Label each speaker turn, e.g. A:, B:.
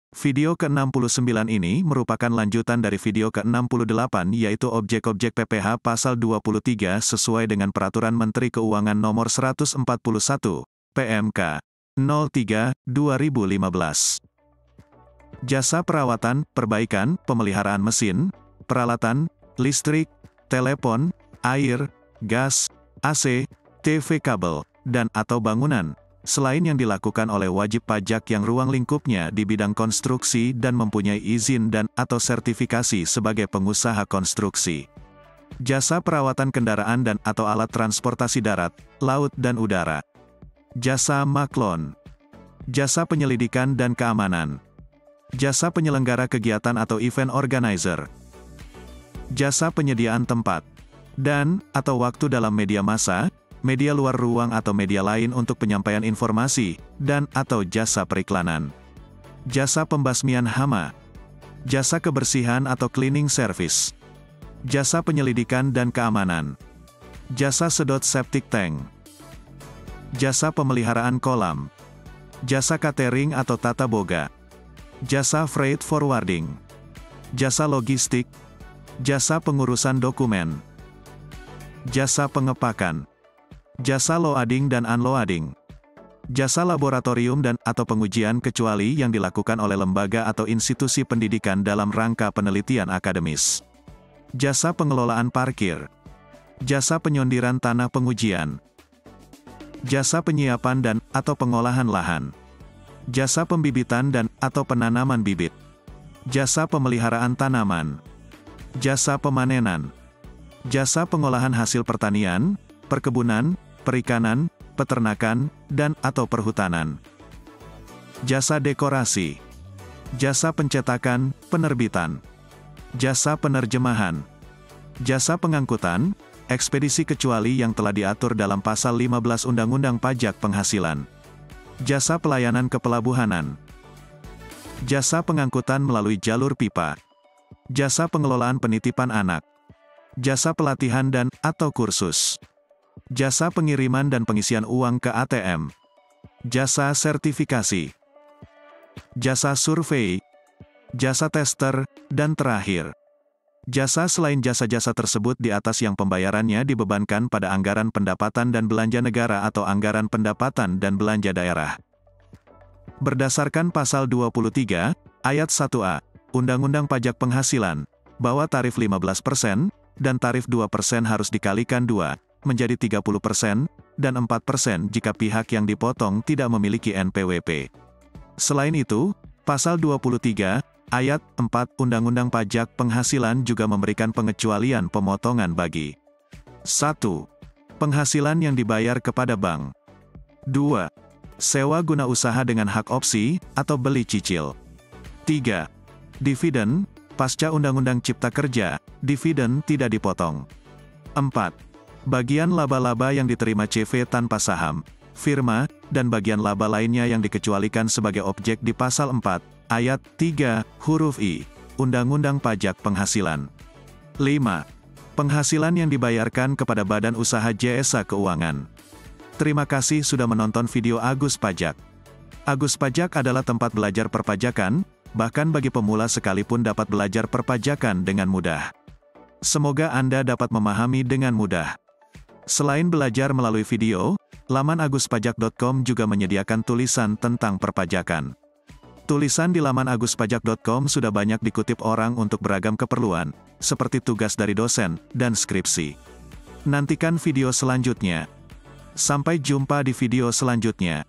A: Video ke-69 ini merupakan lanjutan dari video ke-68 yaitu objek-objek PPh pasal 23 sesuai dengan Peraturan Menteri Keuangan Nomor 141, PMK 03/2015. Jasa perawatan, perbaikan, pemeliharaan mesin, peralatan, listrik, telepon, air, gas, AC, TV kabel, dan atau bangunan, selain yang dilakukan oleh wajib pajak yang ruang lingkupnya di bidang konstruksi dan mempunyai izin dan atau sertifikasi sebagai pengusaha konstruksi. Jasa perawatan kendaraan dan atau alat transportasi darat, laut dan udara. Jasa maklon. Jasa penyelidikan dan keamanan. Jasa penyelenggara kegiatan atau event organizer. Jasa penyediaan tempat dan atau waktu dalam media massa, media luar ruang atau media lain untuk penyampaian informasi, dan atau jasa periklanan. Jasa pembasmian hama. Jasa kebersihan atau cleaning service. Jasa penyelidikan dan keamanan. Jasa sedot septic tank. Jasa pemeliharaan kolam. Jasa catering atau tata boga. Jasa freight forwarding. Jasa logistik. Jasa pengurusan dokumen. Jasa pengepakan. Jasa loading dan unloading. Jasa laboratorium dan atau pengujian kecuali yang dilakukan oleh lembaga atau institusi pendidikan dalam rangka penelitian akademis. Jasa pengelolaan parkir. Jasa penyondiran tanah pengujian. Jasa penyiapan dan atau pengolahan lahan. Jasa pembibitan dan atau penanaman bibit. Jasa pemeliharaan tanaman. Jasa pemanenan. Jasa pengolahan hasil pertanian, perkebunan, perikanan, peternakan, dan atau perhutanan. Jasa dekorasi. Jasa pencetakan, penerbitan. Jasa penerjemahan. Jasa pengangkutan, ekspedisi kecuali yang telah diatur dalam pasal 15 Undang-Undang Pajak Penghasilan. Jasa pelayanan kepelabuhanan. Jasa pengangkutan melalui jalur pipa. Jasa pengelolaan penitipan anak. Jasa pelatihan dan atau kursus. Jasa pengiriman dan pengisian uang ke ATM. Jasa sertifikasi. Jasa survei. Jasa tester, dan terakhir. Jasa selain jasa-jasa tersebut di atas yang pembayarannya dibebankan pada anggaran pendapatan dan belanja negara atau anggaran pendapatan dan belanja daerah. Berdasarkan pasal 23, ayat 1A, Undang-Undang Pajak Penghasilan, bahwa tarif 15% dan tarif 2% harus dikalikan 2, menjadi 30%, dan 4% jika pihak yang dipotong tidak memiliki NPWP. Selain itu, pasal 23, ayat 4 Undang-Undang Pajak Penghasilan juga memberikan pengecualian pemotongan bagi 1. Penghasilan yang dibayar kepada bank. 2. Sewa guna usaha dengan hak opsi, atau beli cicil. 3. Dividen, pasca Undang-Undang Cipta Kerja, dividen tidak dipotong. 4. Bagian laba-laba yang diterima CV tanpa saham, firma, dan bagian laba lainnya yang dikecualikan sebagai objek di pasal 4, ayat 3, huruf I, Undang-Undang Pajak Penghasilan. 5. Penghasilan yang dibayarkan kepada Badan Usaha Jasa Keuangan. Terima kasih sudah menonton video Agus Pajak. Agus Pajak adalah tempat belajar perpajakan, bahkan bagi pemula sekalipun dapat belajar perpajakan dengan mudah. Semoga Anda dapat memahami dengan mudah. Selain belajar melalui video, laman aguspajak.com juga menyediakan tulisan tentang perpajakan. Tulisan di laman aguspajak.com sudah banyak dikutip orang untuk beragam keperluan, seperti tugas dari dosen, dan skripsi. Nantikan video selanjutnya. Sampai jumpa di video selanjutnya.